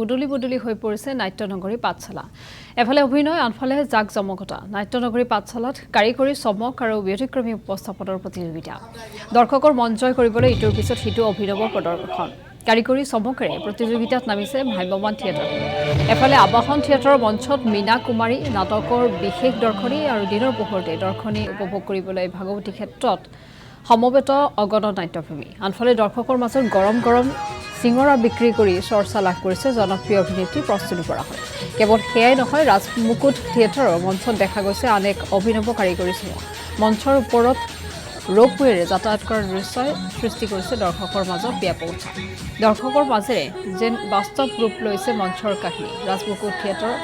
উদুলি বদুলি হৈ পৰিছে নাট্যনগৰী পাঠশালা এফালে অভিনয় আনফালে জাক জমকতা নাট্যনগৰী পাঠশালাত কাৰিকৰী চমক আৰু ব্যতিক্ৰমী উপস্থাপনৰ প্ৰতিযোগিতা দৰ্শকৰ মন জয় কৰিবলৈ ইটোৰ পিছত সিটো অভিনৱ প্ৰদৰ্শন কাৰিকৰী চমকেৰে প্ৰতিযোগিতাত নামিছে ভ্ৰাম্যমাণ থিয়েটাৰ এফালে আবাহন থিয়েটাৰৰ মঞ্চত মীনা কুমাৰী নাটকৰ বিশেষ দৰ্শনী আৰু দিনৰ পোহৰতে দৰ্শনী উপভোগ কৰিবলৈ ভাগৱতী ক্ষেত্ৰত সমবেত অগণন নাট্যপ্ৰেমী আনফালে দৰ্শকৰ মাজত গৰম গৰম সিঙৰা বিক্ৰী কৰি চৰ্চা লাভ কৰিছে জনপ্ৰিয় অভিনেত্ৰী প্ৰস্তুতি পৰা হয় কেৱল সেয়াই নহয় ৰাজমুকুট থিয়েটাৰৰ মঞ্চত দেখা গৈছে আন এক অভিনৱ কাৰিকৰী চমক মঞ্চৰ ওপৰত ৰোপৱেৰে যাতায়াত কৰাৰ দৃশ্যই সৃষ্টি কৰিছে দৰ্শকৰ মাজত ব্যাপক উৎসাহ দৰ্শকৰ মাজেৰে যেন বাস্তৱ ৰূপ লৈছে মঞ্চৰ কাহিনী ৰাজমুকুট থিয়েটাৰৰ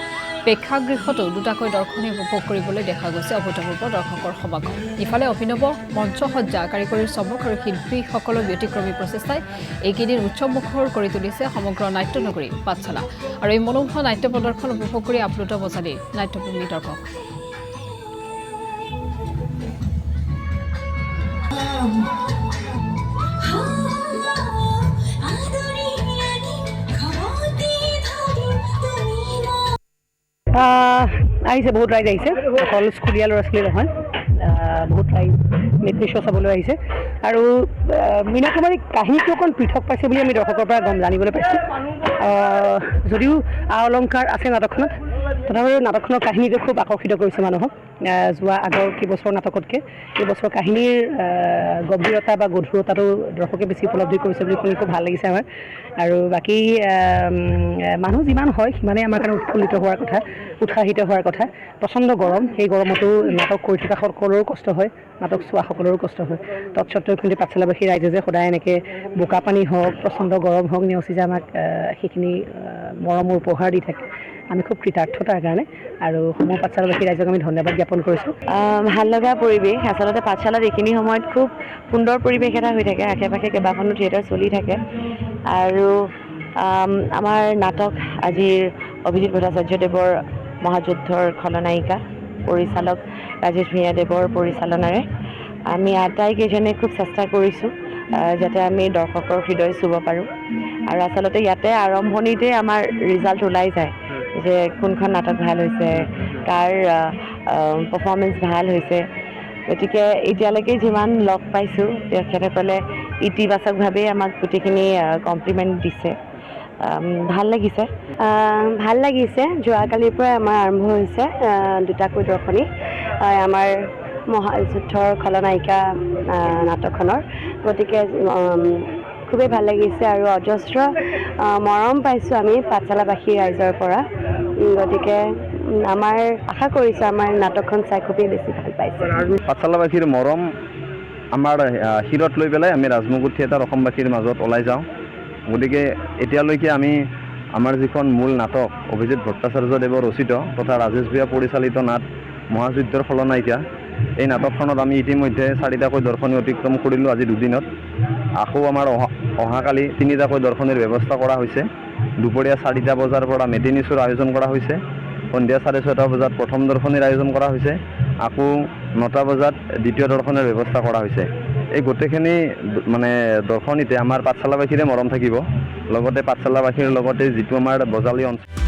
প্ৰেক্ষাগৃহতো দুটাকৈ দৰ্শনী উপভোগ কৰিবলৈ দেখা গৈছে অভূতপূৰ্ব দৰ্শকৰ সমাগম ইফালে অভিনৱ মঞ্চসজ্জা কাৰিকৰীৰ চমক আৰু শিল্পীসকলৰ ব্যতিক্ৰমী প্ৰচেষ্টাই এইকেইদিন উৎসৱমুখৰ কৰি তুলিছে সমগ্ৰ নাট্যনগৰী পাঠশালা আৰু এই মনোমোহা নাট্য প্ৰদৰ্শন উপভোগ কৰি আপ্লুত বজালীৰ নাট্যপ্ৰেমী দৰ্শক আহিছে বহুত ৰাইজ আহিছে অকল স্কুলীয়া ল'ৰা ছোৱালী নহয় বহুত ৰাইজ মেট্ৰি শ্ব' চাবলৈ আহিছে আৰু মীনা কুমাৰীক কাহিনীটো অকণ পৃথক পাইছে বুলি আমি দৰ্শকৰ পৰা জানিবলৈ পাইছোঁ যদিও আ অলংকাৰ আছে নাটকখনত তথাপিও নাটকখনৰ কাহিনীটো খুব আকৰ্ষিত কৰিছে মানুহক যোৱা আগৰ কেইবছৰ নাটকতকৈ এইবছৰ কাহিনীৰ গভীৰতা বা গধুৰতাটো দৰ্শকে বেছি উপলব্ধি কৰিছে বুলি শুনি খুব ভাল লাগিছে আমাৰ আৰু বাকী মানুহ যিমান হয় সিমানেই আমাৰ কাৰণে উৎসাহিত হোৱাৰ কথা প্ৰচণ্ড গৰম সেই গৰমতো নাটক কৰি থকা সকলোৰো কষ্ট হয় নাটক চোৱা সকলোৰো কষ্ট হয় তৎসত্ত্বেও কিন্তু পাঠশালাবাসী ৰাইজে যে সদায় এনেকৈ বোকা পানী হওক প্ৰচণ্ড গৰম হওক নেওচি যে আমাক সেইখিনি মৰমৰ উপহাৰ দি থাকে আমি খুব কৃতাৰ্থ তাৰ কাৰণে আৰু সমূহ পাঠশালাবাসী ৰাইজক আমি ধন্যবাদ জ্ঞাপন কৰিছোঁ ভাল লগা পৰিৱেশ আচলতে পাঠশালাত এইখিনি সময়ত খুব সুন্দৰ পৰিৱেশ এটা হৈ থাকে আশে পাশে কেইবাখনো থিয়েটাৰ চলি থাকে আৰু আমাৰ নাটক আজিৰ অভিজিত ভট্টাচাৰ্যদেৱৰ মহাযুদ্ধৰ খলনায়িকা পৰিচালক ৰাজেশ ভূঞাদেৱৰ পৰিচালনাৰে আমি আটাইকেইজনে খুব চেষ্টা কৰিছোঁ যাতে আমি দৰ্শকৰ হৃদয় চুব পাৰোঁ আৰু আচলতে ইয়াতে আৰম্ভণিতে আমাৰ ৰিজাল্ট ওলাই যায় যে কোনখন নাটক ভাল হৈছে কাৰ পাৰফৰ্মেঞ্চ ভাল হৈছে গতিকে এতিয়ালৈকে যিমান লগ পাইছোঁ তেখেতসকলে ইতিবাচকভাৱেই আমাক গোটেইখিনি কমপ্লিমেণ্ট দিছে ভাল লাগিছে যোৱাকালিৰ পৰাই আমাৰ আৰম্ভ হৈছে দুটাকৈ দৰ্শনী আমাৰ মহাযুদ্ধৰ খলনায়িকা নাটকখনৰ গতিকে খুবেই ভাল লাগিছে আৰু অজস্ৰ মৰম পাইছোঁ আমি পাঠশালাবাসী ৰাইজৰ পৰা গতিকে আমাৰ আশা কৰিছোঁ আমাৰ নাটকখন চাই খুবেই বেছি ভাল পাইছে পাঠশালাবাসীৰ মৰম আমাৰ শিৰত লৈ পেলাই আমি ৰাজমুকুট থিয়েটাৰ অসমবাসীৰ মাজত ওলাই যাওঁ গতিকে এতিয়ালৈকে আমি আমাৰ যিখন মূল নাটক অভিজিত ভট্টাচাৰ্যদেৱৰ ৰচিত তথা ৰাজেশ ভূঞা পৰিচালিত নাট মহাযুদ্ধৰ খলনায়িকা এই নাটকখনত আমি ইতিমধ্যে 4টাকৈ দৰ্শনী অতিক্ৰম কৰিলোঁ আজি দুদিনত আকৌ আমাৰ অহাকালি 3টাকৈ দৰ্শনীৰ ব্যৱস্থা কৰা হৈছে দুপৰীয়া 4টা বজাৰ পৰা মেটিনী শ্ব'ৰ আয়োজন কৰা হৈছে সন্ধিয়া 6:30 বজাত প্ৰথম দৰ্শনীৰ আয়োজন কৰা হৈছে আকৌ 9টা বজাত দ্বিতীয় দৰ্শনীৰ ব্যৱস্থা কৰা হৈছে এই গোটেইখিনি মানে দৰ্শনীতে আমাৰ পাঠশালাবাসীৰে মৰম থাকিব লগতে পাঠশালাবাসীৰ লগতে যিটো আমাৰ বজালী অঞ্চল